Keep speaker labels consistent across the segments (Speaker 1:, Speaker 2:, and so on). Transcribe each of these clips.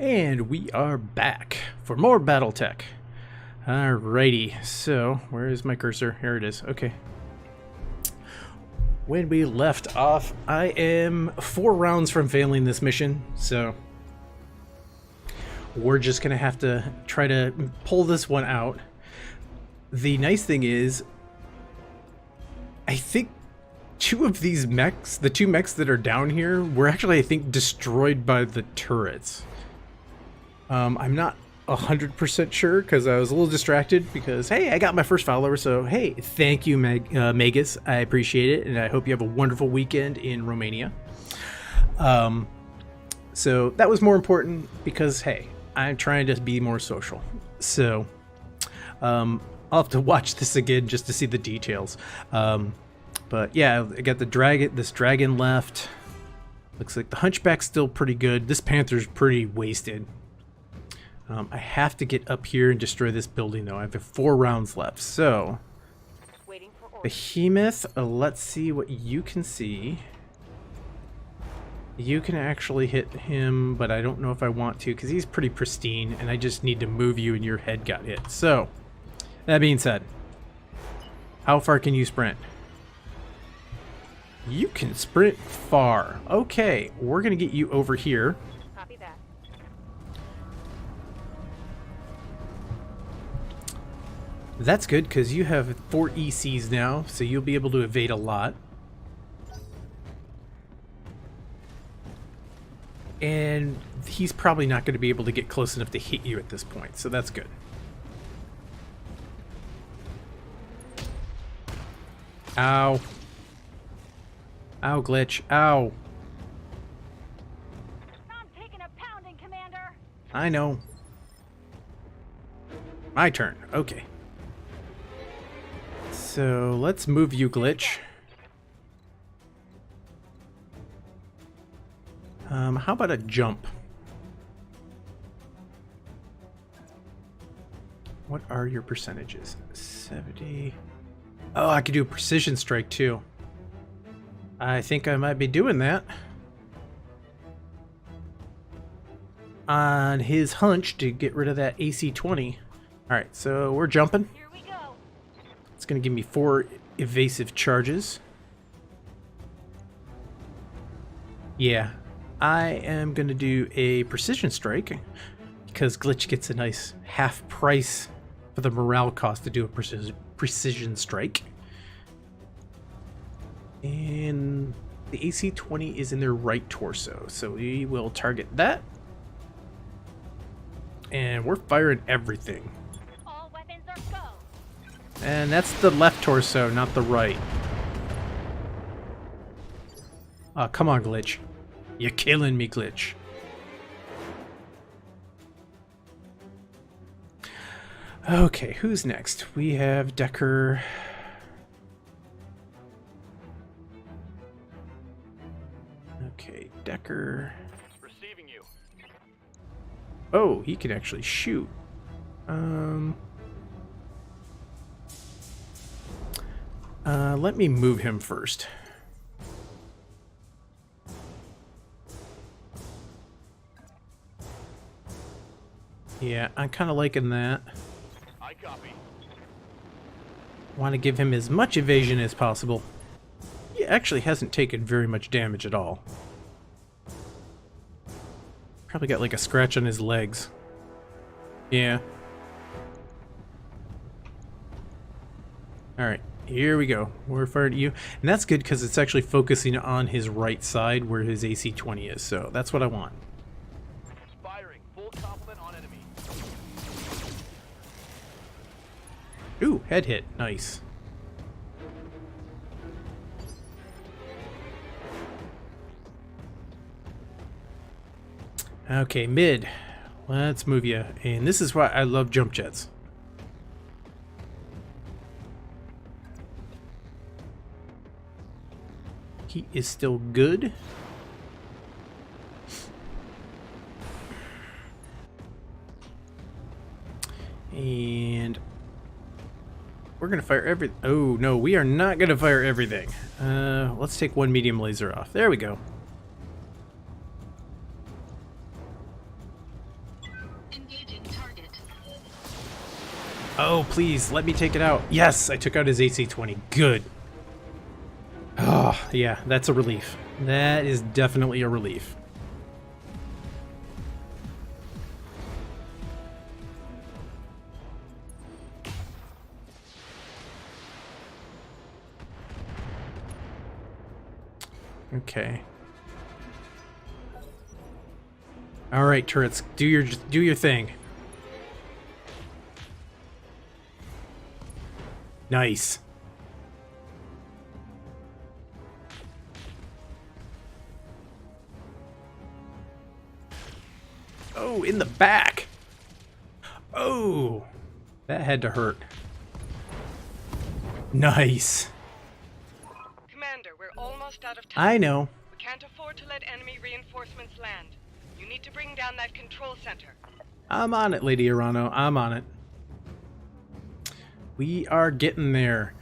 Speaker 1: And we are back for more Battletech. Alrighty, so where is my cursor? Here it is. Okay. When we left off, I am 4 rounds from failing this mission, so we're just gonna have to try to pull this one out. The nice thing is, I think 2 of these mechs, the 2 mechs that are down here, were actually, I think, destroyed by the turrets. I'm not 100% sure because I was a little distracted because, hey, I got my first follower, so hey, thank you, Magus. I appreciate it, and I hope you have a wonderful weekend in Romania. So that was more important because, hey, I'm trying to be more social. So I'll have to watch this again just to see the details. But yeah, I got the dragon. This dragon left. Looks like the hunchback's still pretty good. This panther's pretty wasted. I have to get up here and destroy this building, though. I have 4 rounds left. So, Behemoth, let's see what you can see. You can actually hit him, but I don't know if I want to because he's pretty pristine, and I just need to move you and your head got hit. So, that being said, how far can you sprint? You can sprint far. Okay, we're going to get you over here.
Speaker 2: Copy that.
Speaker 1: That's good because you have 4 ECs now, so you'll be able to evade a lot. And he's probably not going to be able to get close enough to hit you at this point, so that's good. Ow. Ow, glitch. Ow.
Speaker 2: I'm taking a pounding, Commander.
Speaker 1: I know. My turn. Okay. So let's move you, glitch. How about a jump? What are your percentages? 70. Oh, I could do a precision strike too. I think I might be doing that. On his hunch to get rid of that AC 20. Alright, so we're jumping.
Speaker 2: Here we go.
Speaker 1: It's going to give me 4 evasive charges. Yeah, I am going to do a precision strike because Glitch gets a nice half price for the morale cost to do a precision strike. And the AC 20 is in their right torso, so we will target that. And we're firing everything.
Speaker 2: All weapons are go.
Speaker 1: And that's the left torso, not the right. Oh, come on, Glitch. You're killing me, Glitch. Okay, who's next? We have Decker. Okay, Decker.
Speaker 3: Receiving you.
Speaker 1: Oh, he can actually shoot. Let me move him first. Yeah, I'm kind of liking that.
Speaker 3: I copy.
Speaker 1: Want to give him as much evasion as possible. He actually hasn't taken very much damage at all. Probably got like a scratch on his legs. Yeah. Alright, here we go. We're firing at you. And that's good because it's actually focusing on his right side where his AC 20 is. So that's what I want.
Speaker 3: Firing. Full complement on enemy.
Speaker 1: Ooh, head hit. Nice. Okay, mid. Let's move you. And this is why I love jump jets. He is still good. And we're gonna fire every. Oh no, we are not gonna fire everything. Let's take 1 medium laser off. There we go. Oh, please, let me take it out. Yes, I took out his AC-20. Good. Oh, yeah, that's a relief. That is definitely a relief. Okay. All right, turrets, do your thing. Nice. Oh, in the back. Oh, that had to hurt. Nice.
Speaker 4: Commander, we're almost out of time.
Speaker 1: I know.
Speaker 4: We can't afford to let enemy reinforcements land. You need to bring down that control center.
Speaker 1: I'm on it, Lady Arano. I'm on it. We are getting there.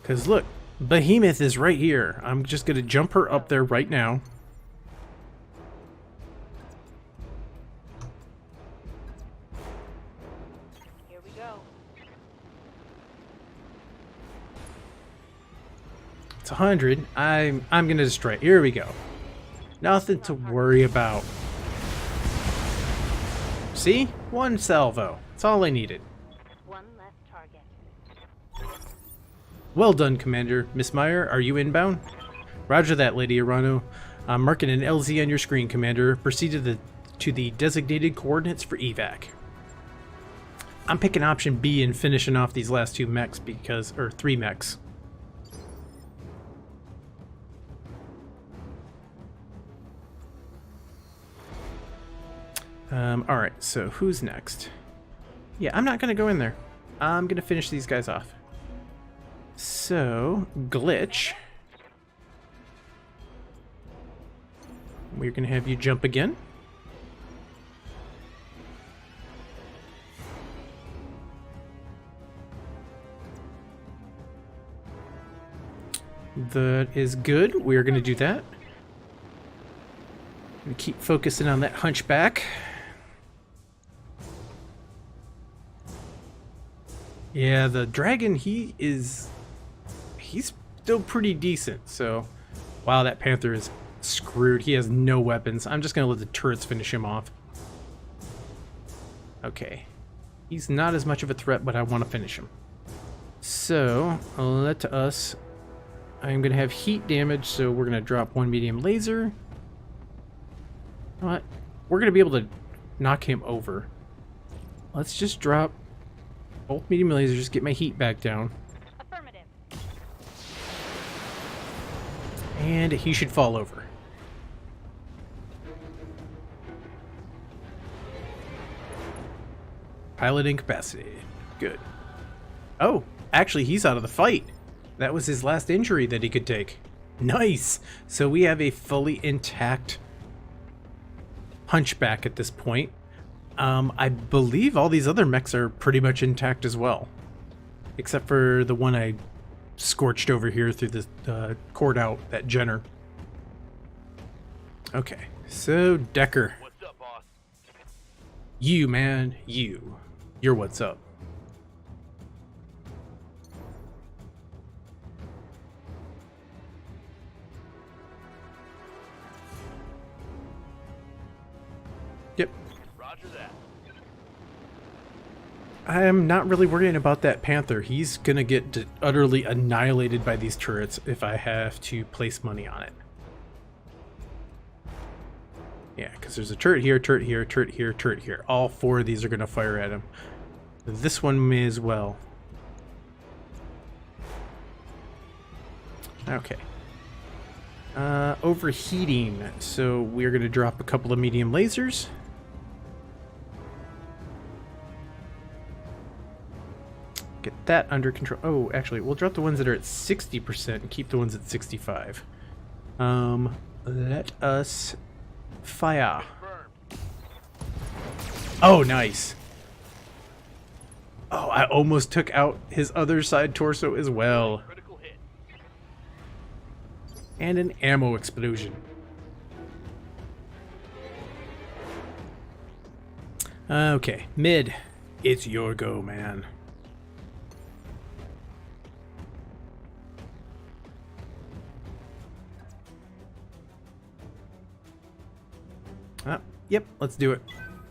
Speaker 1: Because look, Behemoth is right here. I'm just going to jump her up there right now.
Speaker 2: Here we go.
Speaker 1: It's 100. I'm going to destroy it. Here we go. Nothing to worry about. See? One salvo. That's all I needed.
Speaker 2: One less target.
Speaker 1: Well done, Commander. Miss Meyer, are you inbound? Roger that, Lady Arano. I'm marking an LZ on your screen, Commander. Proceed to the designated coordinates for evac. I'm picking option B and finishing off these last two mechs because, or 3 mechs. Alright, so who's next? Yeah, I'm not going to go in there. I'm going to finish these guys off. So, Glitch. We're going to have you jump again. That is good. We're going to do that. Gonna keep focusing on that hunchback. Yeah, the dragon, he's still pretty decent, so wow, that panther is screwed. He has no weapons. I'm just gonna let the turrets finish him off. Okay. He's not as much of a threat, but I want to finish him. So, let us... I'm gonna have heat damage, so we're gonna drop 1 medium laser. You know what? We're gonna be able to knock him over. Let's just drop both medium lasers, get my heat back down.
Speaker 2: Affirmative.
Speaker 1: And he should fall over. Pilot incapacitated. Good. Oh, actually he's out of the fight. That was his last injury that he could take. Nice! So we have a fully intact hunchback at this point. I believe all these other mechs are pretty much intact as well. Except for the one I scorched over here through the cord out, that Jenner. Okay, so Decker.
Speaker 3: What's up, boss?
Speaker 1: You, man, you. You're what's up. Yep.
Speaker 3: Roger that.
Speaker 1: I'm not really worrying about that panther. He's gonna get utterly annihilated by these turrets if I have to place money on it. Yeah, because there's a turret here, turret here, turret here, turret here. All 4 of these are gonna fire at him. This one may as well. Okay. Overheating. So we're gonna drop a couple of medium lasers. Get that under control. Oh, actually, we'll drop the ones that are at 60% and keep the ones at 65. Let us fire.
Speaker 3: Confirmed.
Speaker 1: Oh, nice. Oh, I almost took out his other side torso as well.
Speaker 3: Critical hit.
Speaker 1: And an ammo explosion. Okay, mid. It's your go, man. Yep, let's do it.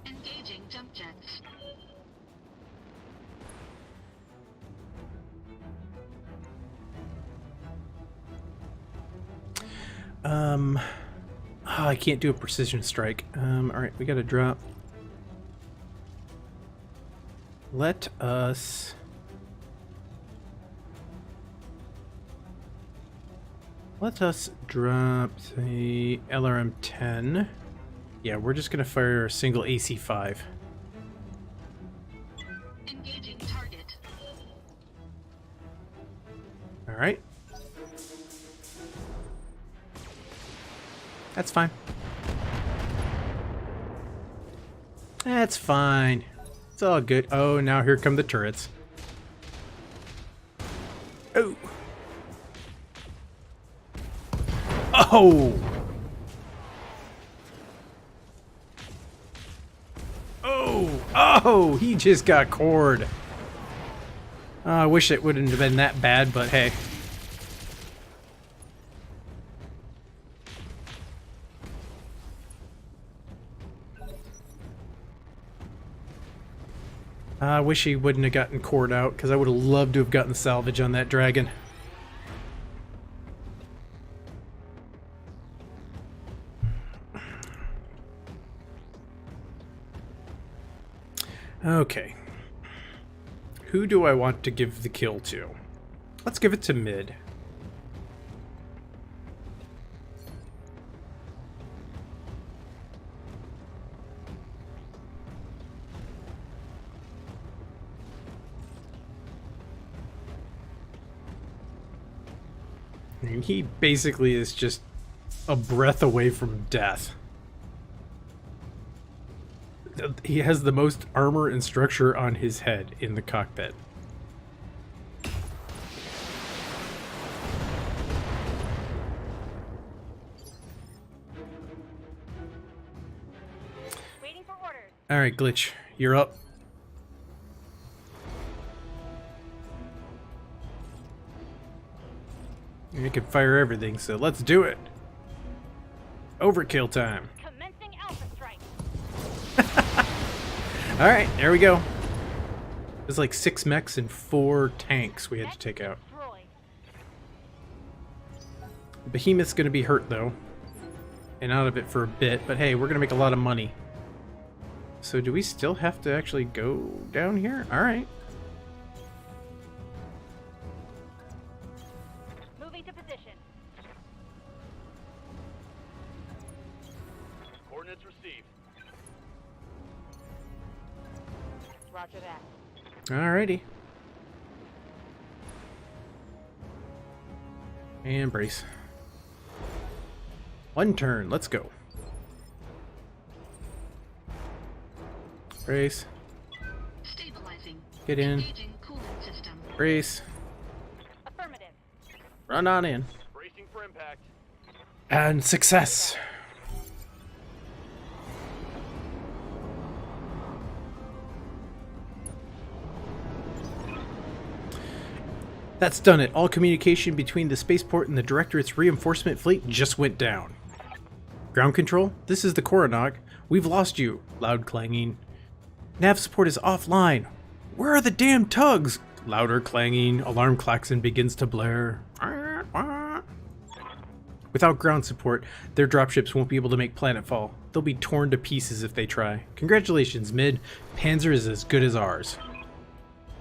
Speaker 5: Engaging jump jets.
Speaker 1: I can't do a precision strike. Alright, we gotta drop. Let us... drop the LRM-10. Yeah, we're just gonna fire a single AC-5.
Speaker 5: Engaging target.
Speaker 1: Alright. That's fine. That's fine. It's all good. Oh, now here come the turrets. Oh! Oh! Oh! Oh! He just got cored. I wish it wouldn't have been that bad, but hey. I wish he wouldn't have gotten cored out, because I would have loved to have gotten salvage on that dragon. Okay. Who do I want to give the kill to? Let's give it to mid. I mean, he basically is just a breath away from death. He has the most armor and structure on his head in the cockpit.
Speaker 2: Waiting for orders.
Speaker 1: Alright, Glitch, you're up. You can fire everything, so let's do it. Overkill time.
Speaker 2: Commencing alpha strike.
Speaker 1: Alright, there we go. There's like 6 mechs and 4 tanks we had to take out.
Speaker 2: Destroyed.
Speaker 1: Behemoth's gonna be hurt though. And out of it for a bit, but hey, we're gonna make a lot of money. So do we still have to actually go down here? Alright.
Speaker 2: Moving to position.
Speaker 3: Coordinates received.
Speaker 2: Roger that.
Speaker 1: Alrighty. And brace. One turn, let's go. Brace.
Speaker 5: Stabilizing.
Speaker 1: Get in.
Speaker 5: Engaging cooling system.
Speaker 1: Brace.
Speaker 2: Affirmative.
Speaker 1: Run on in.
Speaker 3: Bracing for impact.
Speaker 1: And success. That's done it. All communication between the spaceport and the Directorate's reinforcement fleet just went down. Ground control, this is the Coronog. We've lost you. Loud clanging. Nav support is offline. Where are the damn tugs? Louder clanging. Alarm klaxon begins to blare. Without ground support, their dropships won't be able to make planetfall. They'll be torn to pieces if they try. Congratulations, Mid. Panzyr is as good as ours.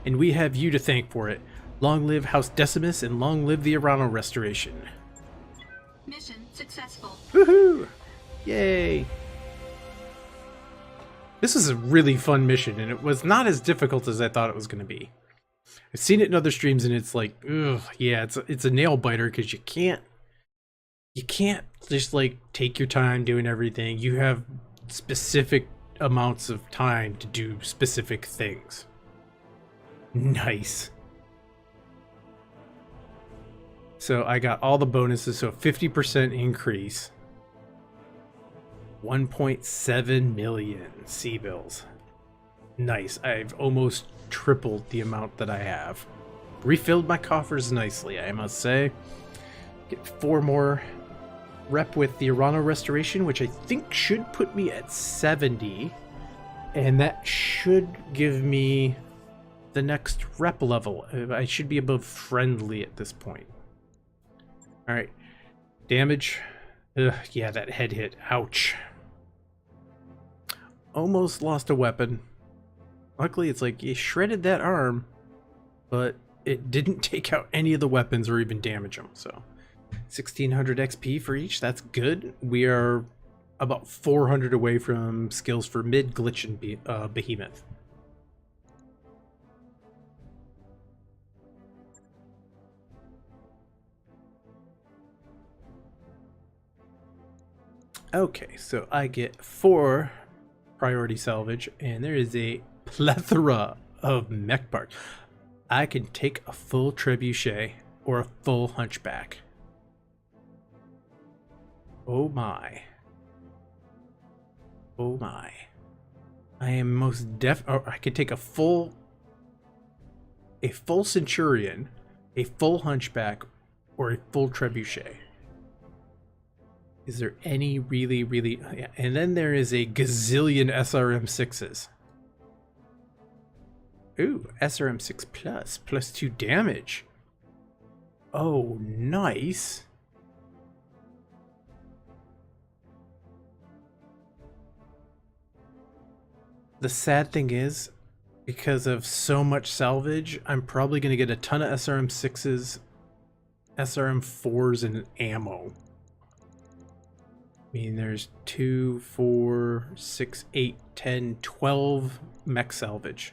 Speaker 1: And we have you to thank for it. Long live House Decimus and long live the Arano Restoration.
Speaker 5: Mission successful.
Speaker 1: Woohoo! Yay! This is a really fun mission, and it was not as difficult as I thought it was going to be. I've seen it in other streams, and it's like, ugh, yeah, it's a nail biter because you can't just like take your time doing everything. You have specific amounts of time to do specific things. Nice. So I got all the bonuses, so 50% increase. 1.7 million C-bills. Nice. I've almost tripled the amount that I have. Refilled my coffers nicely, I must say. Get 4 more rep with the Arano Restoration, which I think should put me at 70. And that should give me the next rep level. I should be above friendly at this point. Alright. Damage. Ugh, yeah, that head hit. Ouch. Almost lost a weapon. Luckily, it's like you shredded that arm, but it didn't take out any of the weapons or even damage them. So 1600 XP for each. That's good. We are about 400 away from skills for mid, glitch, and behemoth. Okay, so I get 4 priority salvage, and there is a plethora of mech parts. I can take a full trebuchet or a full hunchback. Oh my. Oh my. I am most I could take a full centurion, a full hunchback, or a full trebuchet. Is there any really, yeah. And then there is a gazillion SRM6s. Ooh, SRM6 plus 2 damage. Oh, nice. The sad thing is, because of so much salvage, I'm probably going to get a ton of SRM6s, SRM4s, and ammo. I mean, there's 2, 4, 6, 8, 10, 12 mech salvage.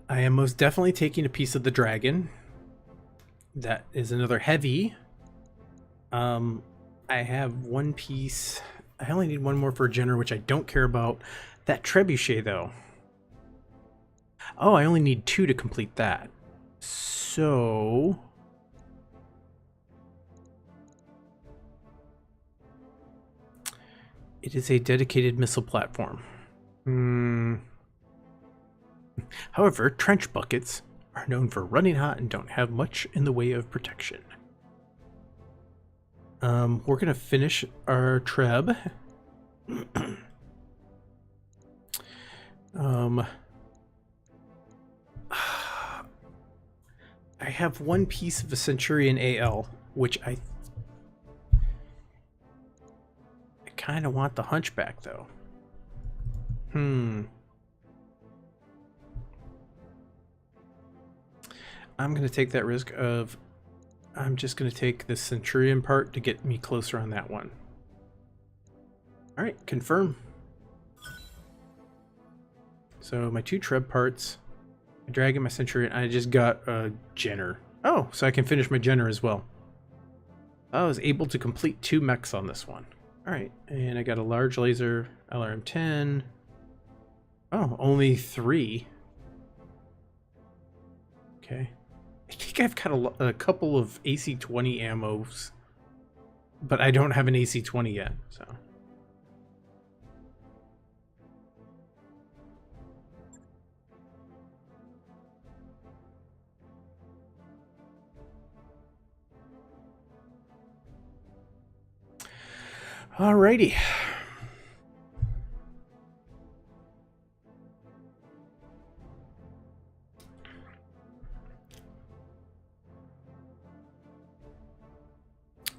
Speaker 1: I am most definitely taking a piece of the dragon. That is another heavy. I have one piece. I only need one more for a Jenner, which I don't care about. That trebuchet, though. Oh, I only need 2 to complete that. So... it is a dedicated missile platform. However, trench buckets are known for running hot and don't have much in the way of protection. We're gonna finish our treb. I have one piece of a Centurion AL, which I kind of want the hunchback, though. I'm going to take that risk of... I'm just going to take the Centurion part to get me closer on that one. Alright, confirm. So my 2 treb parts, my dragon, my Centurion, I just got a Jenner. Oh, so I can finish my Jenner as well. I was able to complete 2 mechs on this one. Alright, and I got a large laser, LRM-10. Oh, only 3. Okay. I think I've got a couple of AC-20 ammos, but I don't have an AC-20 yet, so... Alrighty.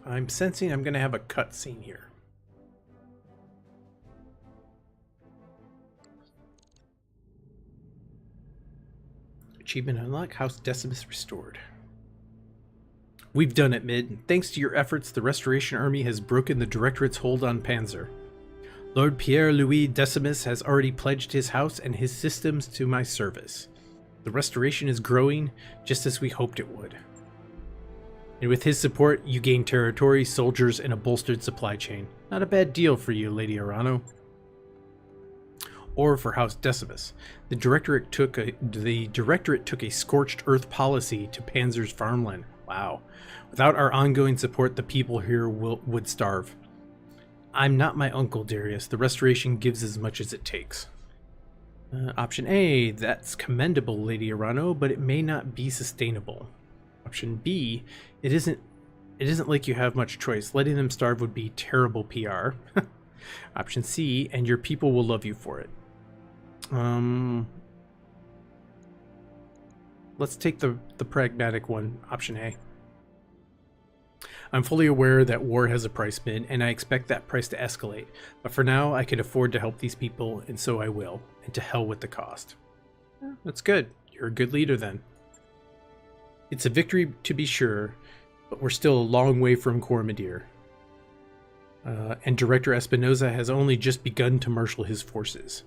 Speaker 1: I'm sensing I'm going to have a cutscene here. Achievement unlocked. House Decimus restored. We've done it, Mid. Thanks to your efforts, the Restoration Army has broken the Directorate's hold on Panzyr. Lord Pierre-Louis Decimus has already pledged his house and his systems to my service. The Restoration is growing, just as we hoped it would. And with his support, you gain territory, soldiers, and a bolstered supply chain. Not a bad deal for you, Lady Arano. Or for House Decimus. The Directorate took a scorched earth policy to Panzyr's farmland. Wow. Without our ongoing support, the people here would starve. I'm not my uncle, Darius. The Restoration gives as much as it takes. Option A, that's commendable, Lady Arano, but it may not be sustainable. Option B, it isn't It isn't like you have much choice. Letting them starve would be terrible PR. Option C, and your people will love you for it. Let's take the pragmatic one, option A. I'm fully aware that war has a price, Min, and I expect that price to escalate. But for now, I can afford to help these people, and so I will. And to hell with the cost. That's good. You're a good leader then. It's a victory to be sure, but we're still a long way from Cormadir. And Director Espinosa has only just begun to marshal his forces.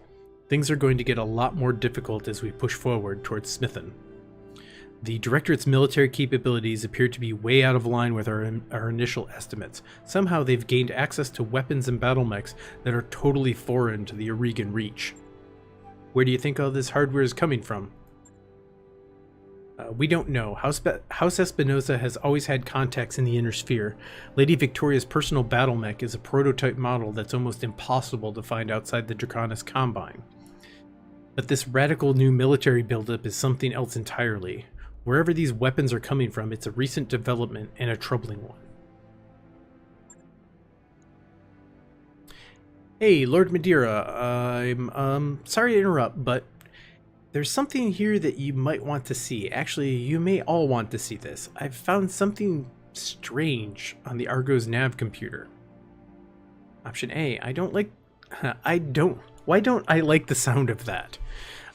Speaker 1: Things are going to get a lot more difficult as we push forward towards Smithen. The Directorate's military capabilities appear to be way out of line with our initial estimates. Somehow they've gained access to weapons and battle mechs that are totally foreign to the Aurigan Reach. Where do you think all this hardware is coming from? We don't know. House Espinosa has always had contacts in the Inner Sphere. Lady Victoria's personal battle mech is a prototype model that's almost impossible to find outside the Draconis Combine. But this radical new military buildup is something else entirely. Wherever these weapons are coming from, it's a recent development and a troubling one. Hey, Lord Madeira, I'm sorry to interrupt, but there's something here that you might want to see. Actually, you may all want to see this. I've found something strange on the Argo's nav computer. Option A, why don't I like the sound of that?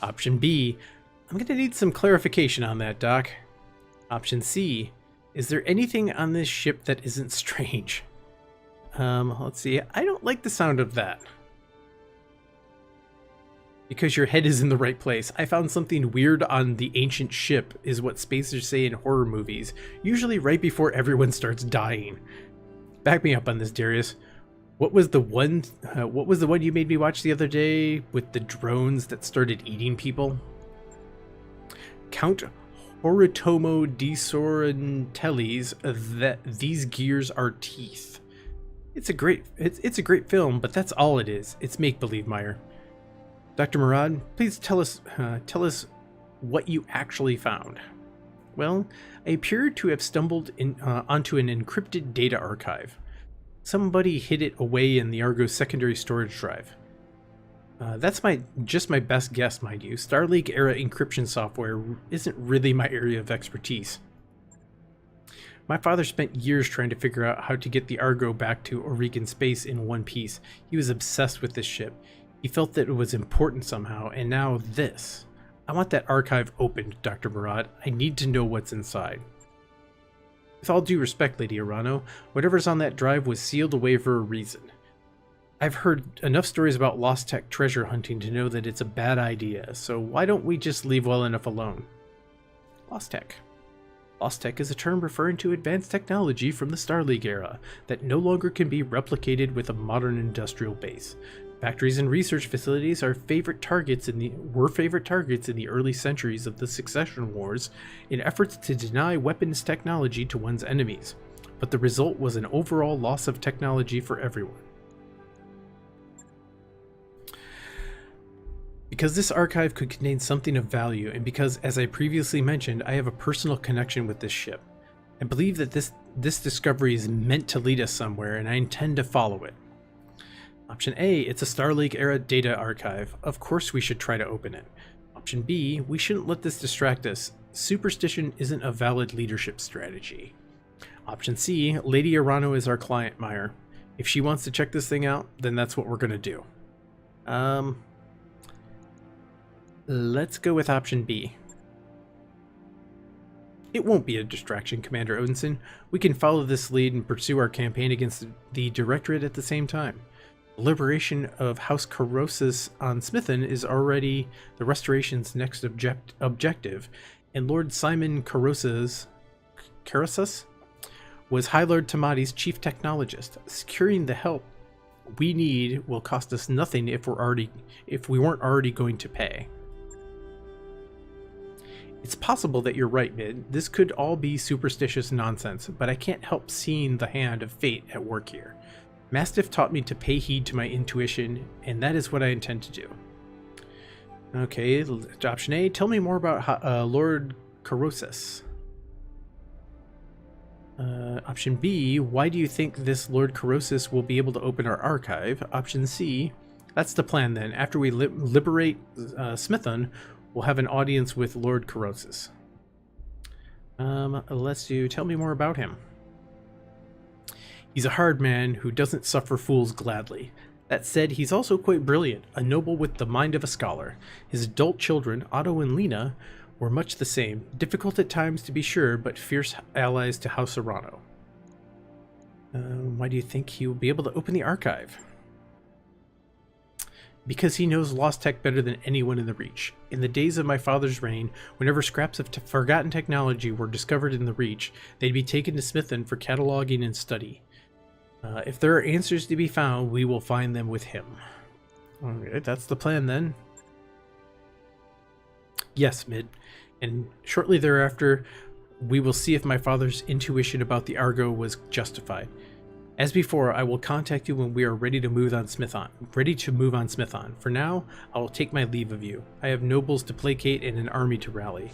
Speaker 1: Option B, I'm gonna need some clarification on that, Doc. Option C, is there anything on this ship that isn't strange? Let's see, I don't like the sound of that. Because your head is in the right place. I found something weird on the ancient ship, is what spacers say in horror movies, usually right before everyone starts dying. Back me up on this, Darius. What was the one you made me watch the other day with the drones that started eating people? Count Horitomo di Sorrentelli's that these gears are teeth. It's a great film, but that's all it is. It's make-believe, Meyer. Dr. Murad, please tell us what you actually found. Well, I appear to have stumbled onto an encrypted data archive. Somebody hid it away in the Argo's secondary storage drive. That's just my best guess, mind you. Starleague-era encryption software isn't really my area of expertise. My father spent years trying to figure out how to get the Argo back to Aurigan space in one piece. He was obsessed with this ship. He felt that it was important somehow, and now this. I want that archive opened, Dr. Murad. I need to know what's inside. With all due respect, Lady Arano, whatever's on that drive was sealed away for a reason. I've heard enough stories about Lost Tech treasure hunting to know that it's a bad idea, so why don't we just leave well enough alone? Lost Tech. Lost Tech is a term referring to advanced technology from the Starleague era that no longer can be replicated with a modern industrial base. Factories and research facilities were favorite targets in the early centuries of the Succession Wars in efforts to deny weapons technology to one's enemies, but the result was an overall loss of technology for everyone. Because this archive could contain something of value, and because, as I previously mentioned, I have a personal connection with this ship, I believe that this discovery is meant to lead us somewhere, and I intend to follow it. Option A, it's a Starleague-era data archive. Of course we should try to open it. Option B, we shouldn't let this distract us. Superstition isn't a valid leadership strategy. Option C, Lady Arano is our client, Meyer. If she wants to check this thing out, then that's what we're going to do. Let's go with option B. It won't be a distraction, Commander Odinson. We can follow this lead and pursue our campaign against the Directorate at the same time. The liberation of House Corrosus on Smithen is already the Restoration's next objective, and Lord Simon Carosus was High Lord Tamati's chief technologist. Securing the help we need will cost us nothing if we weren't already going to pay. It's possible that you're right, Mid. This could all be superstitious nonsense, but I can't help seeing the hand of fate at work here. Mastiff taught me to pay heed to my intuition, and that is what I intend to do. Okay, option A, tell me more about Lord Carosus. Option B, why do you think this Lord Corrosis will be able to open our archive? Option C, that's the plan then. After we liberate Smithon, we'll have an audience with Lord Corrosis. Let's do, tell me more about him. He's a hard man who doesn't suffer fools gladly. That said, he's also quite brilliant, a noble with the mind of a scholar. His adult children, Otto and Lena, were much the same, difficult at times to be sure, but fierce allies to House Arano. Why do you think he will be able to open the archive? Because he knows Lost Tech better than anyone in the Reach. In the days of my father's reign, whenever scraps of forgotten technology were discovered in the Reach, they'd be taken to Smithon for cataloging and study. If there are answers to be found, we will find them with him. Alright, that's the plan then. Yes, Mid. And shortly thereafter, we will see if my father's intuition about the Argo was justified. As before, I will contact you when we are ready to move on Smithon. For now, I will take my leave of you. I have nobles to placate and an army to rally.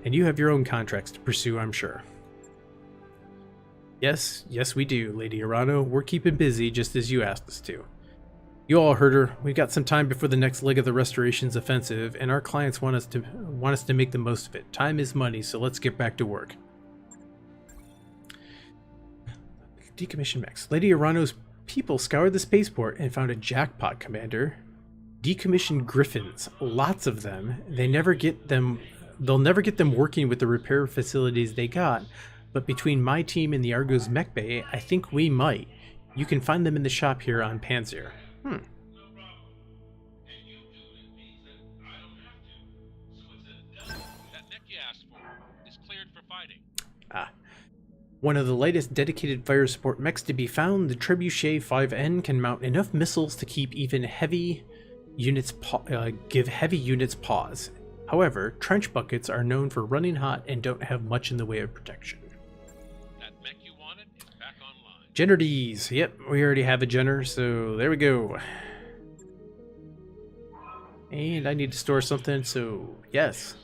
Speaker 1: And you have your own contracts to pursue, I'm sure. Yes, we do, Lady Arano. We're keeping busy just as you asked us to. You all heard her. We've got some time before the next leg of the Restoration's offensive, and our clients want us to make the most of it. Time is money, so let's get back to work. Decommission mechs. Lady Arano's people scoured the spaceport and found a jackpot, Commander. Decommissioned griffins. Lots of them. They'll never get them working with the repair facilities they got, but between my team and the Argo's mech bay, I think we might. You can find them in the shop here on Panzyr. That
Speaker 6: mech you asked for is cleared for fighting.
Speaker 1: One of the lightest dedicated fire support mechs to be found, the Trebuchet 5N can mount enough missiles to keep even heavy units pause. However, trench buckets are known for running hot and don't have much in the way of protection.
Speaker 6: That mech you wanted is back online.
Speaker 1: Jenner-D's. Yep, we already have a Jenner, so there we go. And I need to store something, so yes.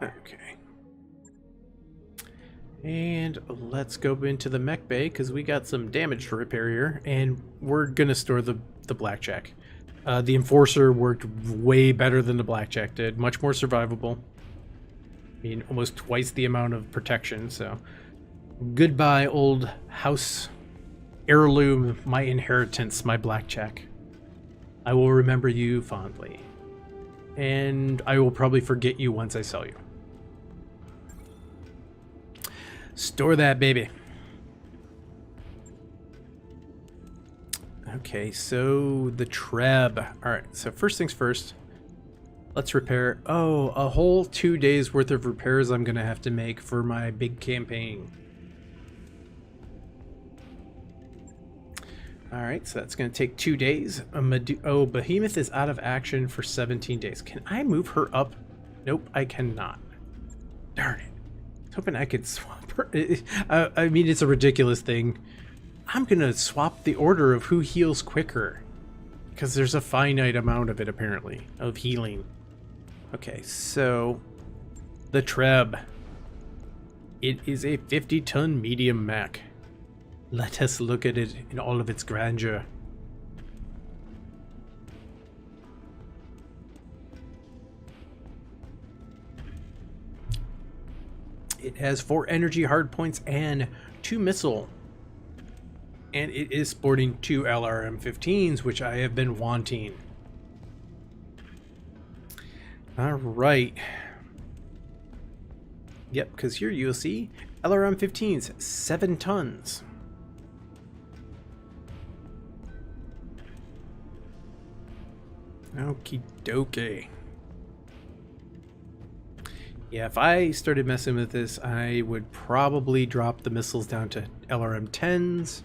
Speaker 1: Okay. And let's go into the mech bay because we got some damage to repair here, and we're gonna store the Blackjack. The Enforcer worked way better than the Blackjack did, much more survivable. I mean, almost twice the amount of protection, so goodbye, old house heirloom, my inheritance, my Blackjack. I will remember you fondly, and I will probably forget you once I sell you. Store that, baby. Okay, so the Treb. Alright, so first things first. Let's repair. Oh, a whole 2 days worth of repairs I'm going to have to make for my big campaign. Alright, so that's going to take 2 days. Oh, Behemoth is out of action for 17 days. Can I move her up? Nope, I cannot. Darn it. I was hoping I could swap her. I mean, it's a ridiculous thing. I'm going to swap the order of who heals quicker. Because there's a finite amount of it, apparently, of healing. Okay, so the Treb. It is a 50-ton medium mech. Let us look at it in all of its grandeur. It has 4 energy hardpoints and 2 missile. And it is sporting 2 LRM-15s, which I have been wanting. Alright. Yep, because here you'll see LRM-15s, 7 tons. Okie dokie. Yeah, if I started messing with this, I would probably drop the missiles down to LRM-10s.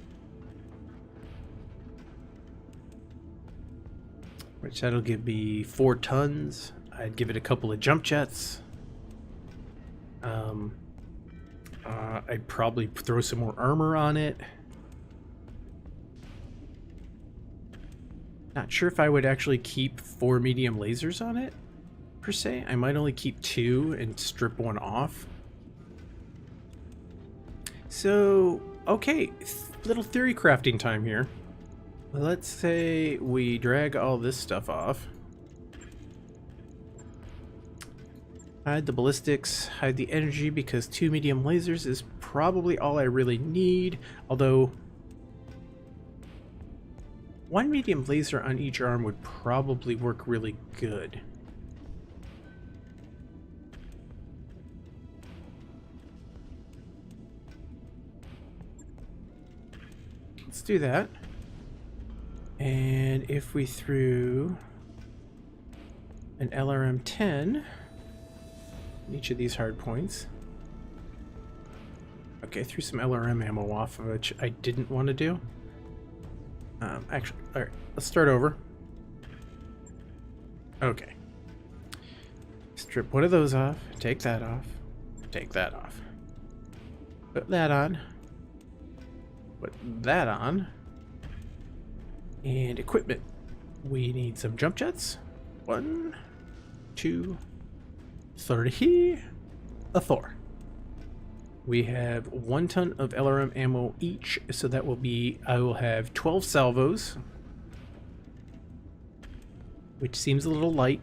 Speaker 1: Which that'll give me 4 tons. I'd give it a couple of jump jets. I'd probably throw some more armor on it. Not sure if I would actually keep 4 medium lasers on it, per se. I might only keep 2 and strip 1 off. So, okay, little theory crafting time here. Let's say we drag all this stuff off. Hide the ballistics, hide the energy, because 2 medium lasers is probably all I really need. Although, 1 medium laser on each arm would probably work really good. Let's do that. And if we threw an LRM-10 in each of these hard points. Okay, threw some LRM ammo off, which I didn't want to do. Actually, all right, let's start over. Okay. Strip one of those off, take that off, take that off. Put that on. Put that on. And equipment. We need some jump jets. 1, 2, 3. A Thor. We have 1 ton of LRM ammo each, so that will be, I will have 12 salvos, which seems a little light.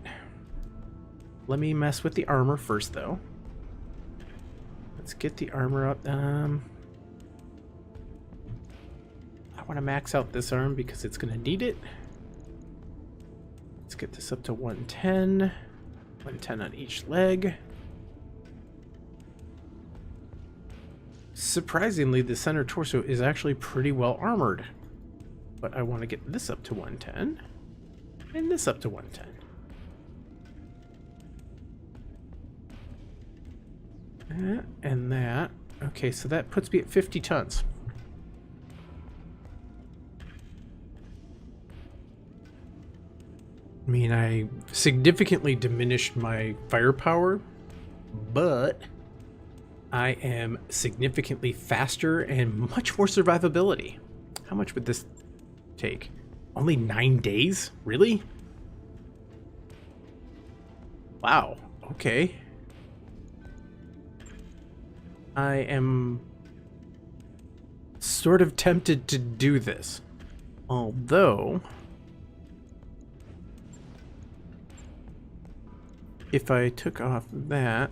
Speaker 1: Let me mess with the armor first, though. Let's get the armor up. I want to max out this arm because it's going to need it. Let's get this up to 110. 110 on each leg. Surprisingly, the center torso is actually pretty well armored. But I want to get this up to 110. And this up to 110. And that. Okay, so that puts me at 50 tons. I mean, I significantly diminished my firepower, but I am significantly faster and much more survivability. How much would this take? Only 9 days? Really? Wow. Okay. I am sort of tempted to do this. Although, if I took off that,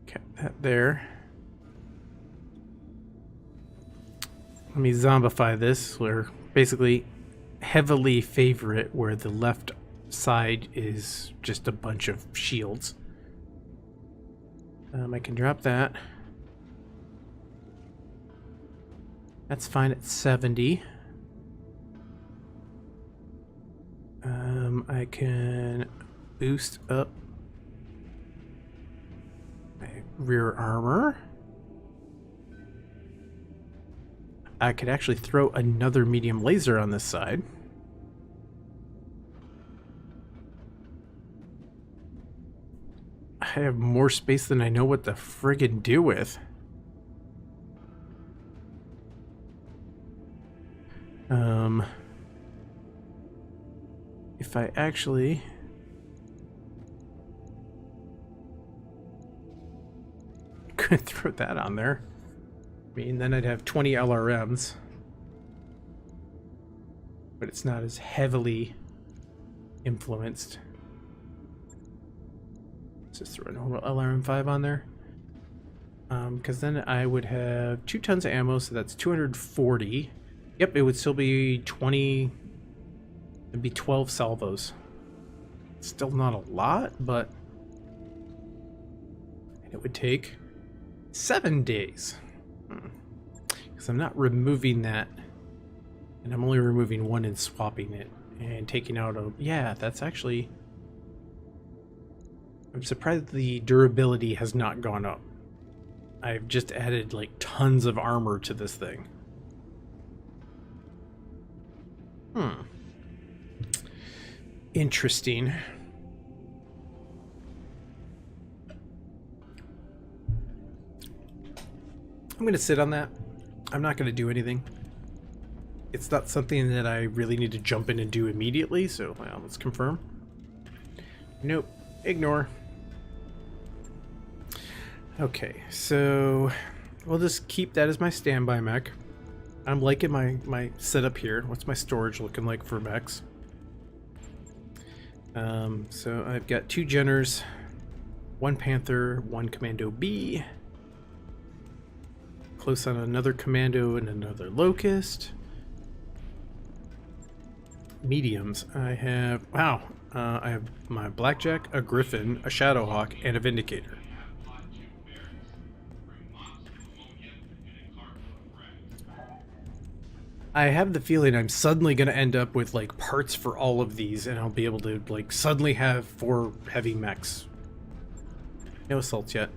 Speaker 1: kept that there. Let me zombify this, where basically heavily favor it, where the left side is just a bunch of shields. I can drop that. That's fine at 70. I can boost up my rear armor. I could actually throw another medium laser on this side. I have more space than I know what to friggin' do with. If I actually could throw that on there, I mean, then I'd have 20 LRMs, but it's not as heavily influenced. Let's just throw a normal LRM-5 on there, because then I would have 2 tons of ammo, so that's 240. Yep, it would still be 20. It'd be 12 salvos. Still not a lot, but it would take 7 days. Because I'm not removing that, and I'm only removing 1 and swapping it and taking out a. Yeah, that's actually. I'm surprised the durability has not gone up. I've just added like tons of armor to this thing. Interesting. I'm going to sit on that. I'm not going to do anything. it's not something that I really need to jump in and do immediately, so well, let's confirm. Nope, ignore. Okay, so we'll just keep that as my standby mech. I'm liking my setup here. What's my storage looking like for mechs? So I've got 2 Jenners, 1 Panther, 1 Commando B, close on another Commando and another Locust. Mediums, I have, wow, I have my Blackjack, a Griffin, a Shadowhawk, and a Vindicator. I have the feeling I'm suddenly going to end up with like parts for all of these, and I'll be able to like suddenly have 4 heavy mechs. No assaults yet.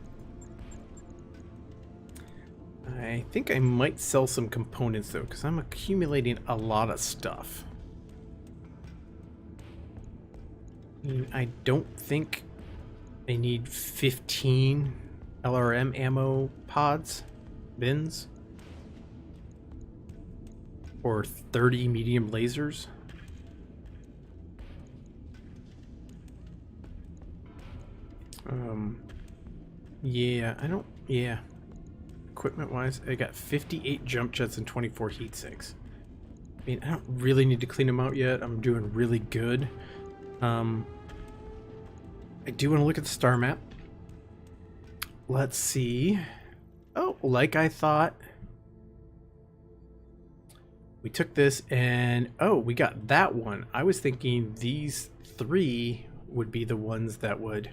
Speaker 1: I think I might sell some components though, because I'm accumulating a lot of stuff. I don't think I need 15 LRM ammo pods, bins. Or 30 medium lasers. Yeah, I don't, yeah. Equipment wise, I got 58 jump jets and 24 heat sinks. I mean, I don't really need to clean them out yet. I'm doing really good. I do want to look at the star map. Let's see. Oh, like I thought. We took this and, oh, we got that one. I was thinking these 3 would be the ones that would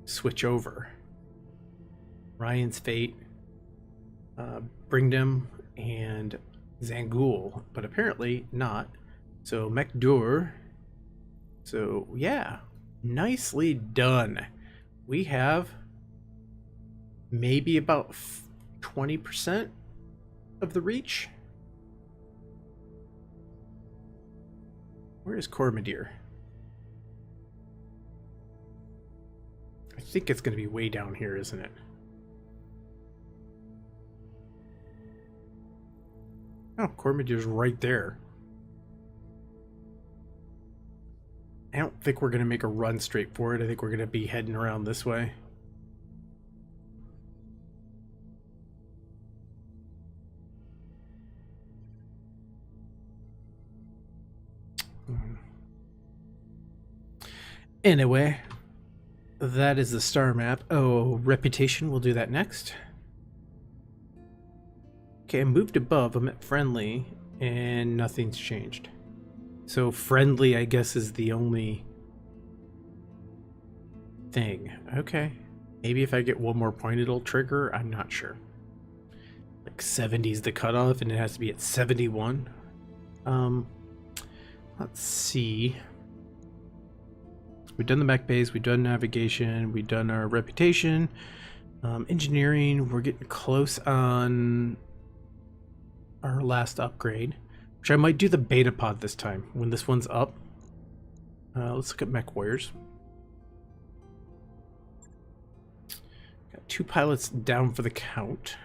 Speaker 1: switch over. Ryan's Fate, Bringdom, and Zangul, but apparently not. So Mekdur. So yeah, nicely done. We have maybe about 20% of the reach. Where is Cormadir? I think it's going to be way down here, isn't it? Oh, Cormadir's right there. I don't think we're going to make a run straight for it. I think we're going to be heading around this way. Anyway, that is the star map. Oh, reputation, we'll do that next. Okay, I moved above, I'm at friendly, and nothing's changed. So friendly, I guess, is the only thing. Okay, maybe if I get 1 more point it'll trigger, I'm not sure. Like 70 is the cutoff, and it has to be at 71. Let's see. We've done the mech base, we've done navigation, we've done our reputation. Engineering, we're getting close on our last upgrade, which I might do the beta pod this time when this one's up. Let's look at mech warriors. Got 2 pilots down for the count.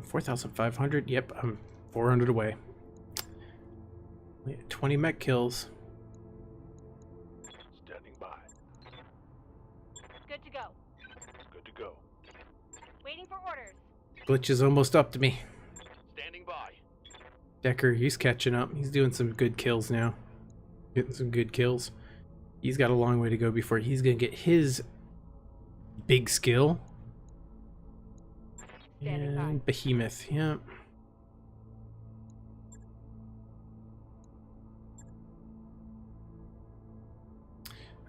Speaker 1: 4,500, yep, I'm 400 away. We had 20 mech kills.
Speaker 2: Good to go.
Speaker 3: Good to go.
Speaker 2: Waiting for orders.
Speaker 1: Glitch is almost up to me.
Speaker 3: Standing by.
Speaker 1: Decker, he's catching up. He's doing some good kills now. Getting some good kills. He's got a long way to go before he's going to get his big skill.
Speaker 2: Standing by.
Speaker 1: And Behemoth, yeah.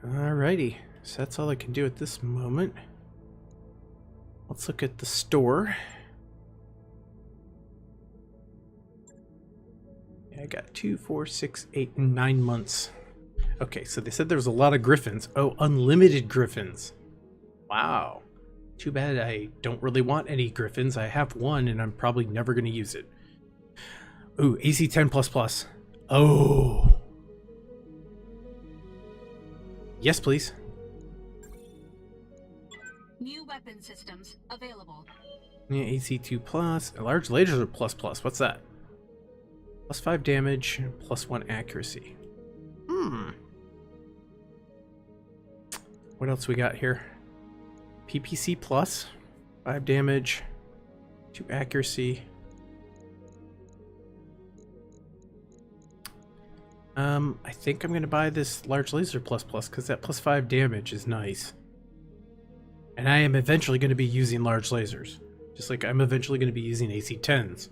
Speaker 1: Alrighty, so that's all I can do at this moment. Let's look at the store. Yeah, I got 2, 4, 6, 8, 9 months. Okay, so they said there was a lot of griffins. Oh, unlimited griffins. Wow. Too bad I don't really want any griffins. I have 1 and I'm probably never going to use it. Ooh, AC 10++. Oh. Yes, please.
Speaker 5: New weapon systems available.
Speaker 1: Yeah, AC2 plus. Large lasers are plus plus. What's that? Plus 5 damage, plus 1 accuracy. What else we got here? PPC plus. 5 damage, 2 accuracy. I think I'm gonna buy this large laser plus plus because that plus 5 damage is nice. And I am eventually gonna be using large lasers. Just like I'm eventually gonna be using AC-10s.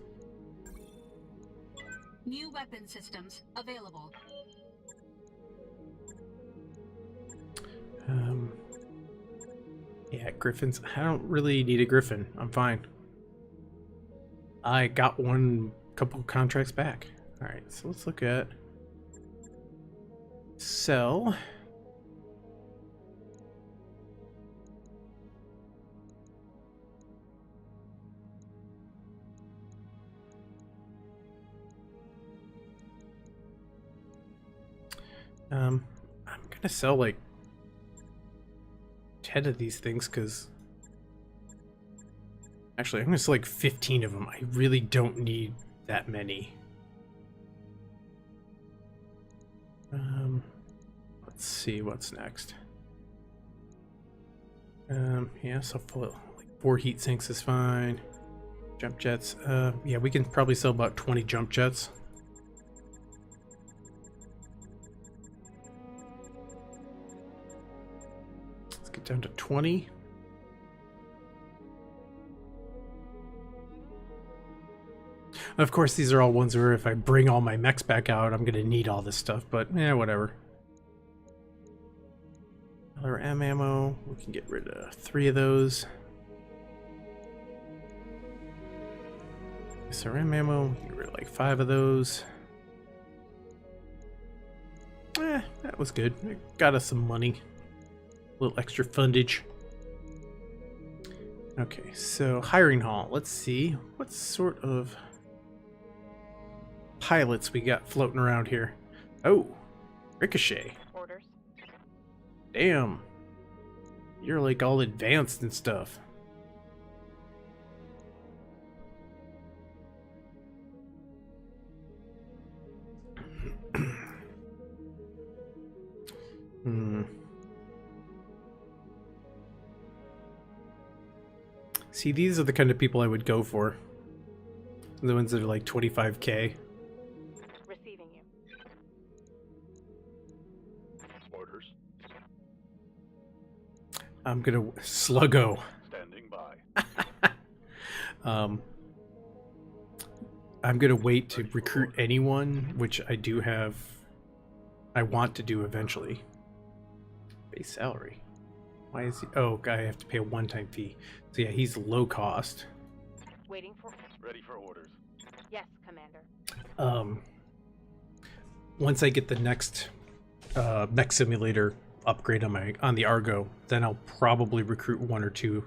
Speaker 5: New weapon systems available.
Speaker 1: Yeah, Griffins. I don't really need a Griffin. I'm fine. I got couple contracts back. Alright, so let's look at sell. I'm gonna sell like 10 of these things because actually I'm gonna sell like 15 of them. I really don't need that many. Let's see what's next. Yeah, so like 4 heat sinks is fine. Jump jets. Yeah, we can probably sell about 20 jump jets. Let's get down to 20. Of course, these are all ones where if I bring all my mechs back out, I'm gonna need all this stuff, but yeah, whatever. LRM ammo, we can get rid of 3 of those. SRM ammo, we can get rid of like 5 of those. That was good. It got us some money. A little extra fundage. Okay, so hiring hall. Let's see what sort of pilots we got floating around here. Oh, Ricochet.
Speaker 2: Orders.
Speaker 1: Damn. You're like all advanced and stuff. See, these are the kind of people I would go for. The ones that are like 25k.
Speaker 2: Receiving you.
Speaker 3: Orders.
Speaker 1: I'm gonna sluggo.
Speaker 3: Standing by.
Speaker 1: I'm gonna wait to recruit anyone, which I do have. I want to do eventually. Base salary. Why is he? Oh, I have to pay a one-time fee. So yeah, he's low cost.
Speaker 2: Waiting for.
Speaker 3: Ready for orders.
Speaker 2: Yes, Commander.
Speaker 1: Once I get the next mech simulator upgrade on the Argo, then I'll probably recruit 1 or 2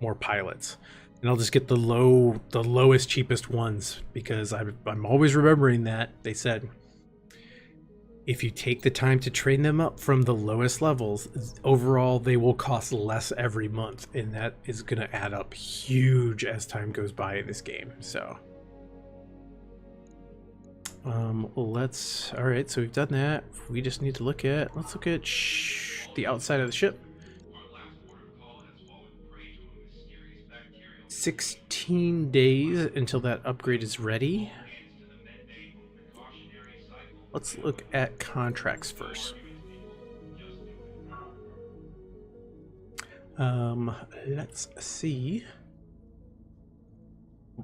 Speaker 1: more pilots, and I'll just get the lowest, cheapest ones because I'm always remembering that they said if you take the time to train them up from the lowest levels, overall they will cost less every month, and that is going to add up huge as time goes by in this game. So all right, so we've done that. We just need to let's look at the outside of the ship. 16 days until that upgrade is ready. Let's look at contracts first. Let's see.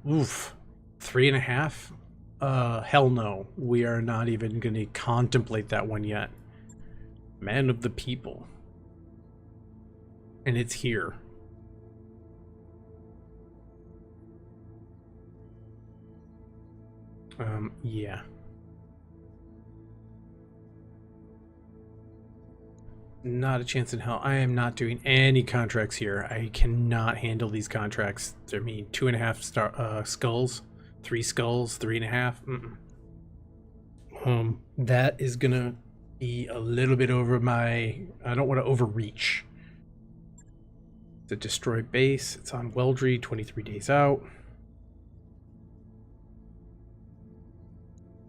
Speaker 1: Oof, 3.5. Hell no. We are not even going to contemplate that one yet. Man of the people. And it's here. Yeah. Not a chance in hell. I am not doing any contracts here. I cannot handle these contracts. I mean, 2.5 skulls, 3 skulls, 3.5. That is gonna be a little bit over my. I don't want to overreach. The destroy base. It's on Weldry, 23 days out.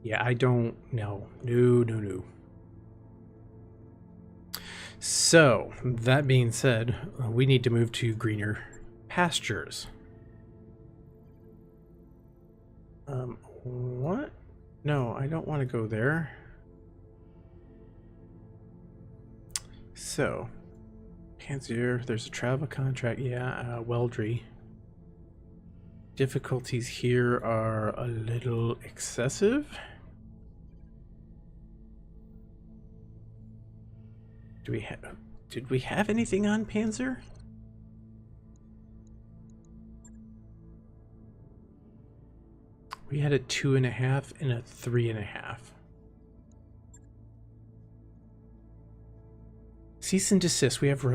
Speaker 1: Yeah, I don't know. No. So, that being said, we need to move to greener pastures. What? No, I don't want to go there. So, Panzyr, there's a travel contract. Yeah, Weldry. Difficulties here are a little excessive. Did we have anything on Panzyr? We had a 2.5 and a 3.5. Cease and desist. We have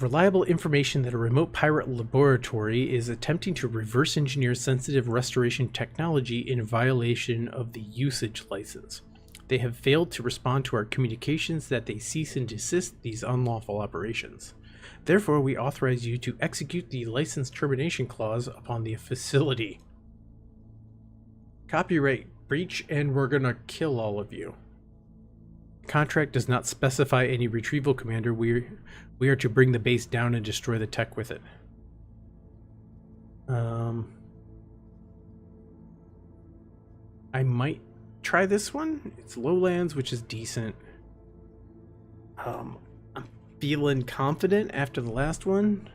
Speaker 1: reliable information that a remote pirate laboratory is attempting to reverse engineer sensitive restoration technology in violation of the usage license. They have failed to respond to our communications that they cease and desist these unlawful operations. Therefore, we authorize you to execute the license termination clause upon the facility. Copyright breach, and we're gonna kill all of you. Contract does not specify any retrieval, Commander. We are to bring the base down and destroy the tech with it. I might try this one. It's lowlands, which is decent. I'm feeling confident after the last one.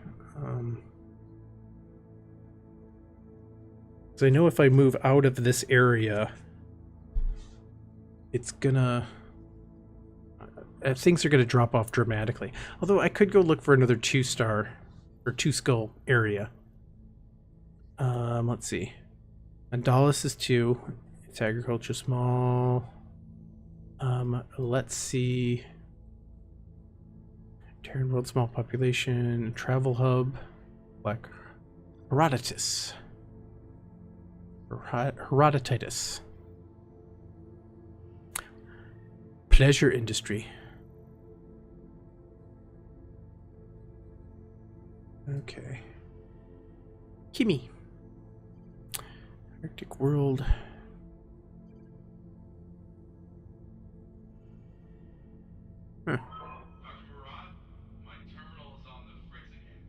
Speaker 1: So I know if I move out of this area, it's gonna... things are going to drop off dramatically. Although I could go look for another 2-star or 2-skull area. Let's see. Andalis is 2. It's agriculture small. Let's see. Terran world small population. Travel hub. Black Herodotus. Herodotitis. Pleasure industry. Okay. Kimi. Arctic world. Huh.
Speaker 6: My terminal is on the fritz again.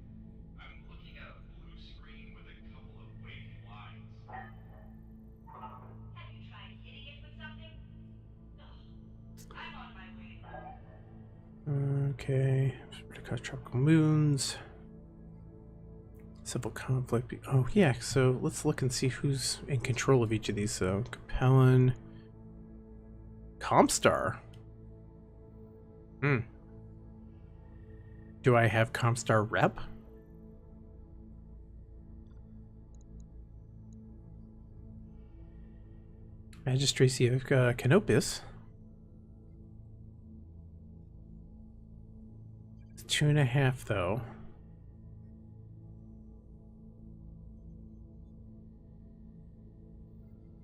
Speaker 6: I'm looking at a blue screen with a couple of wavy lines.
Speaker 7: Have you tried hitting it with something? Ugh. I'm on my way.
Speaker 1: Okay. Cause tropical moons. Civil conflict. Oh, yeah. So let's look and see who's in control of each of these. So, Capellan. Comstar. Do I have Comstar rep? Magistracy of Canopus. It's 2.5 though.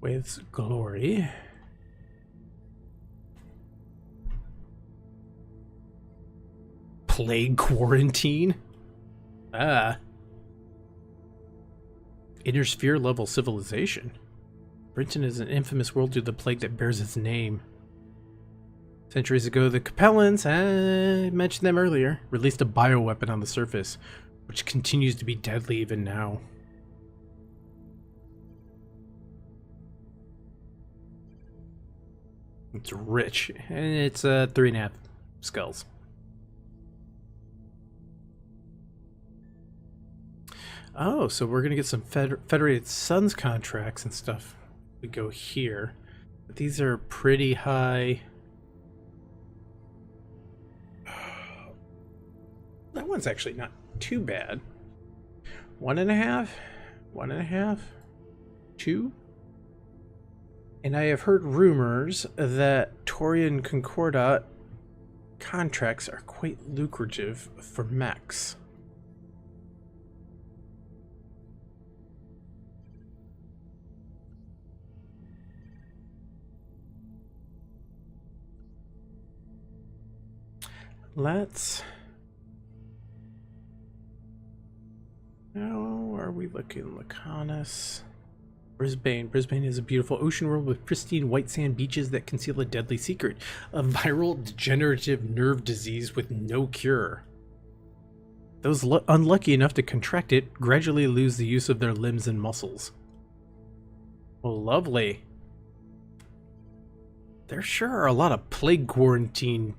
Speaker 1: With glory. Plague quarantine? Inner sphere level civilization. Britain is an infamous world due to the plague that bears its name. Centuries ago, the Capellans, I mentioned them earlier, released a bioweapon on the surface, which continues to be deadly even now. It's rich, and it's 3.5 skulls. Oh, so we're gonna get some Federated Suns contracts and stuff. We go here, but these are pretty high. That one's actually not too bad. 1.5, 1.5, 2. And I have heard rumors that Taurian Concordat contracts are quite lucrative for mechs. Let's we looking? Laconis. Brisbane. Brisbane is a beautiful ocean world with pristine white sand beaches that conceal a deadly secret. A viral degenerative nerve disease with no cure. Those unlucky enough to contract it gradually lose the use of their limbs and muscles. Well, lovely. There sure are a lot of plague quarantine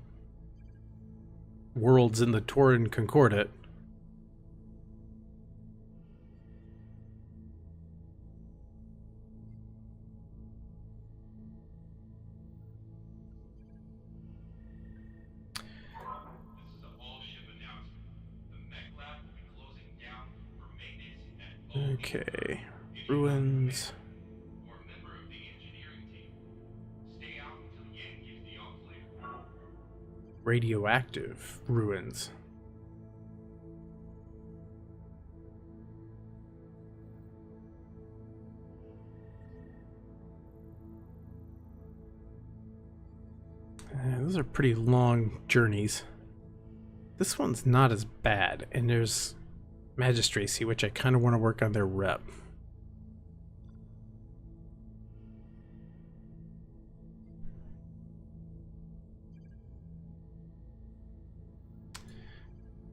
Speaker 1: worlds in the Tauran Concordat. Okay, ruins. Radioactive ruins. Those are pretty long journeys. This one's not as bad, and there's Magistracy, which I kind of want to work on their rep.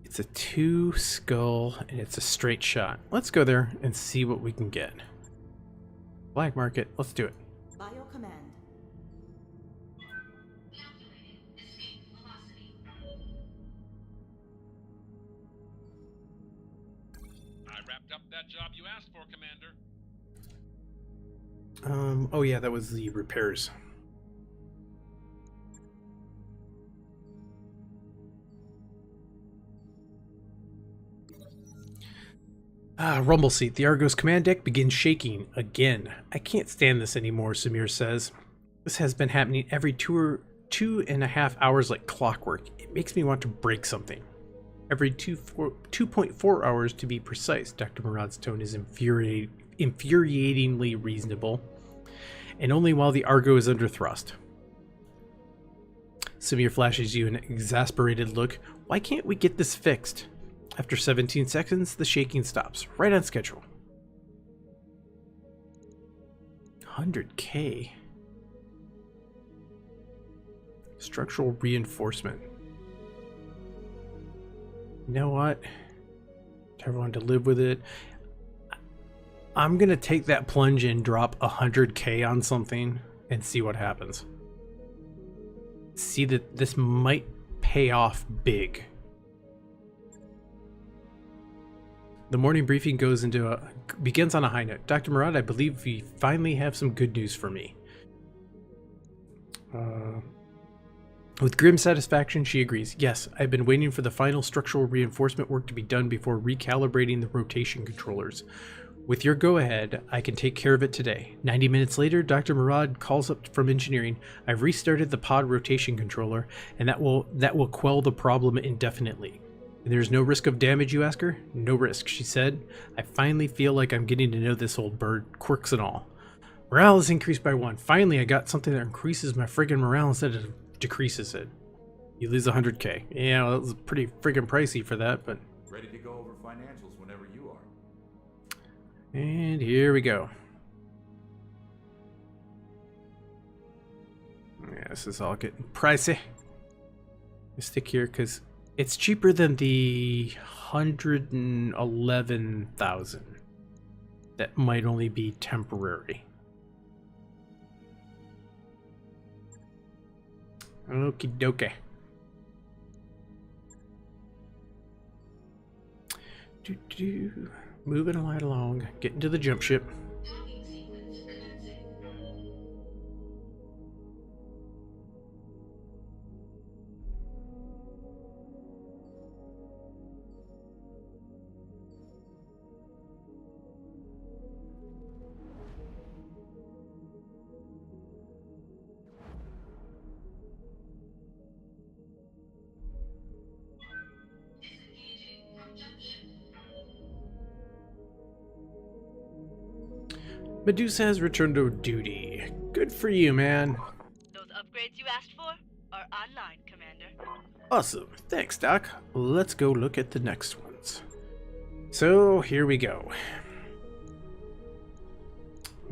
Speaker 1: It's a 2 skull and it's a straight shot. Let's go there and see what we can get. Black market, let's do it.
Speaker 8: Bio command.
Speaker 6: I wrapped up that job you asked for, Commander.
Speaker 1: Oh yeah, that was the repairs. Rumble seat. The Argo's command deck begins shaking again. I can't stand this anymore, Samir says. This has been happening every 2.5 hours like clockwork. It makes me want to break something. Every 2.4 hours to be precise. Dr. Murad's tone is infuriatingly reasonable, and only while the Argo is under thrust. Samir flashes you an exasperated look. Why can't we get this fixed? After 17 seconds, the shaking stops. Right on schedule. 100K. Structural reinforcement. You know what? To everyone to live with it. I'm gonna take that plunge and drop 100K on something and see what happens. See that this might pay off big. The morning briefing begins on a high note. Dr. Murad, I believe we finally have some good news for me. With grim satisfaction, she agrees. Yes, I've been waiting for the final structural reinforcement work to be done before recalibrating the rotation controllers. With your go-ahead, I can take care of it today. 90 minutes later, Dr. Murad calls up from engineering. I've restarted the pod rotation controller, and that will quell the problem indefinitely. There's no risk of damage, you ask her? No risk, she said. I finally feel like I'm getting to know this old bird, quirks and all. Morale is increased by 1. Finally, I got something that increases my friggin' morale instead of decreases it. You lose 100K. Yeah, well, that was pretty friggin' pricey for that, but...
Speaker 9: Ready to go over financials whenever you are.
Speaker 1: And here we go. Yeah, this is all getting pricey. Let's stick here because it's cheaper than the 111,000. That might only be temporary. Okie dokie. Moving right along, getting to the jump ship. Medusa has returned to duty. Good for you, man.
Speaker 7: Those upgrades you asked for are online, Commander.
Speaker 1: Awesome. Thanks, Doc. Let's go look at the next ones. So, here we go.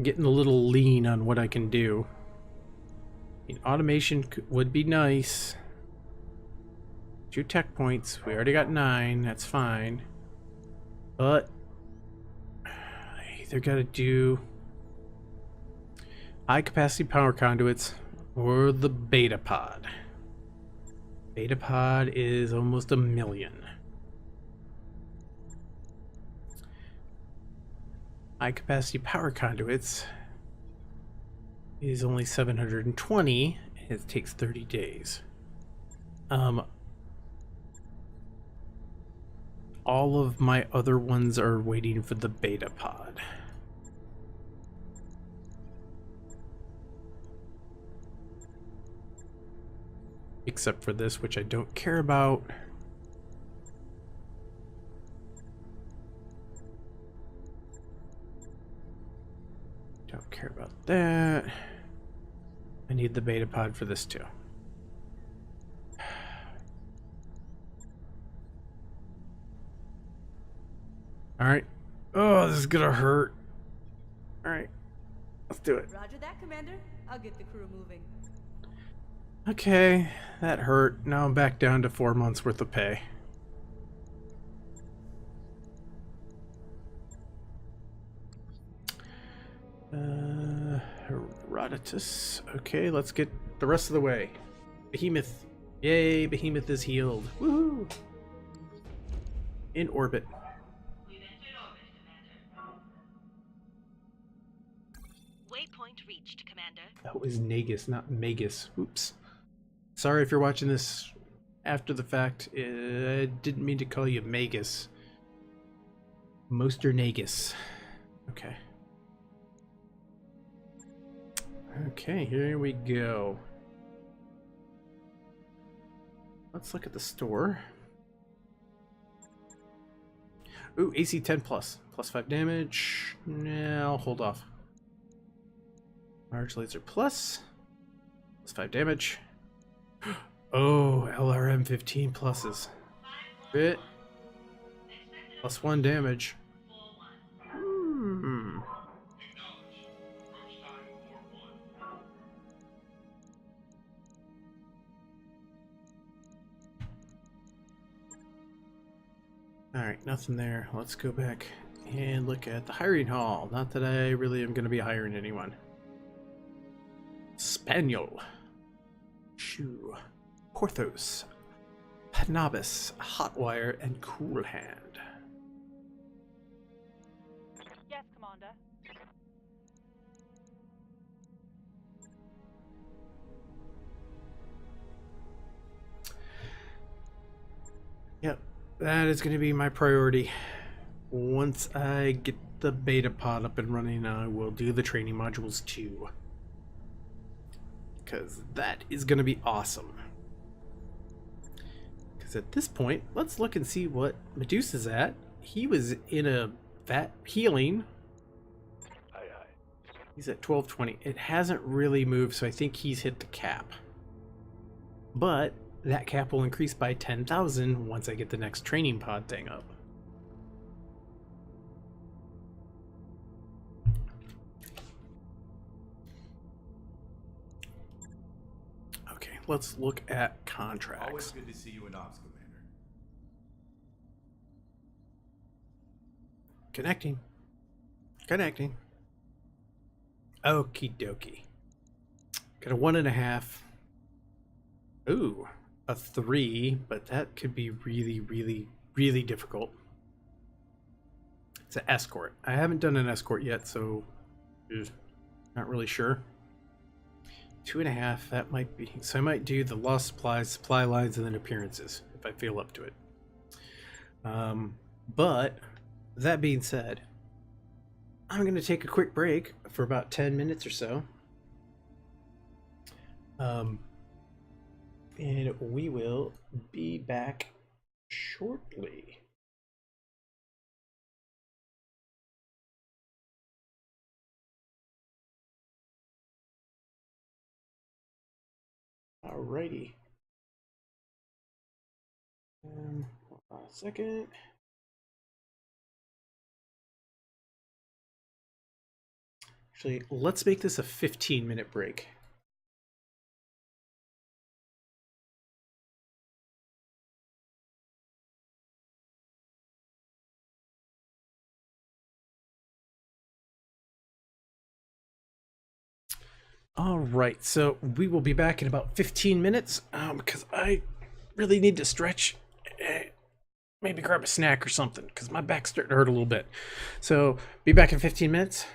Speaker 1: getting a little lean on what I can do. I mean, automation would be nice. 2 tech points. We already got 9. That's fine. But I either got to do high capacity power conduits or the beta pod. Beta pod is almost 1 million. High capacity power conduits is only 720. It takes 30 days. All of my other ones are waiting for the beta pod. Except for this, which I don't care about. Don't care about that. I need the beta pod for this too. Alright. Oh, this is gonna hurt. Alright. Let's do it.
Speaker 8: Roger that, Commander. I'll get the crew moving.
Speaker 1: Okay, that hurt. Now I'm back down to 4 months worth of pay. Herodotus. Okay, let's get the rest of the way. Behemoth. Yay, Behemoth is healed. Woohoo! In orbit.
Speaker 7: We've entered orbit, Commander.
Speaker 5: Waypoint reached, Commander.
Speaker 1: That was Nagus, not Magus. Oops. Sorry if you're watching this after the fact. I didn't mean to call you Magus. Moster Nagus. Okay. Okay, here we go. Let's look at the store. Ooh, AC 10 plus. Plus 5 damage. Nah, I'll hold off. Large laser plus. Plus 5 damage. Oh, LRM 15 pluses. Bit. Plus 1 damage. Hmm.
Speaker 6: Acknowledged. Approach time 4-1.
Speaker 1: Alright, nothing there. Let's go back and look at the hiring hall. Not that I really am going to be hiring anyone. Spaniel. Shoe. Porthos. Panabis. Hotwire. And Cool Hand.
Speaker 2: Yes, Commander.
Speaker 1: Yep, that is going to be my priority. Once I get the beta pod up and running, I will do the training modules too. Because that is going to be awesome. Because at this point, let's look and see what Medusa's at. He was in a vat healing.
Speaker 3: Aye, aye.
Speaker 1: He's at 1220. It hasn't really moved, so I think he's hit the cap. But that cap will increase by 10,000 once I get the next training pod thing up. Okay, let's look at
Speaker 9: Always
Speaker 1: contracts.
Speaker 9: good to see you in ops, Commander.
Speaker 1: Connecting. Connecting. Okie dokie. Got a 1.5. Ooh, a 3, but that could be really, really, really difficult. It's an escort. I haven't done an escort yet, so not really sure. 2.5, that might be. So I might do the lost supplies, supply lines, and then appearances if I feel up to it. But that being said, I'm going to take a quick break for about 10 minutes or so. And we will be back shortly. Alrighty. Hold on a second. Actually, let's make this a 15-minute break. All right, so we will be back in about 15 minutes because I really need to stretch. Maybe grab a snack or something because my back's starting to hurt a little bit. So be back in 15 minutes.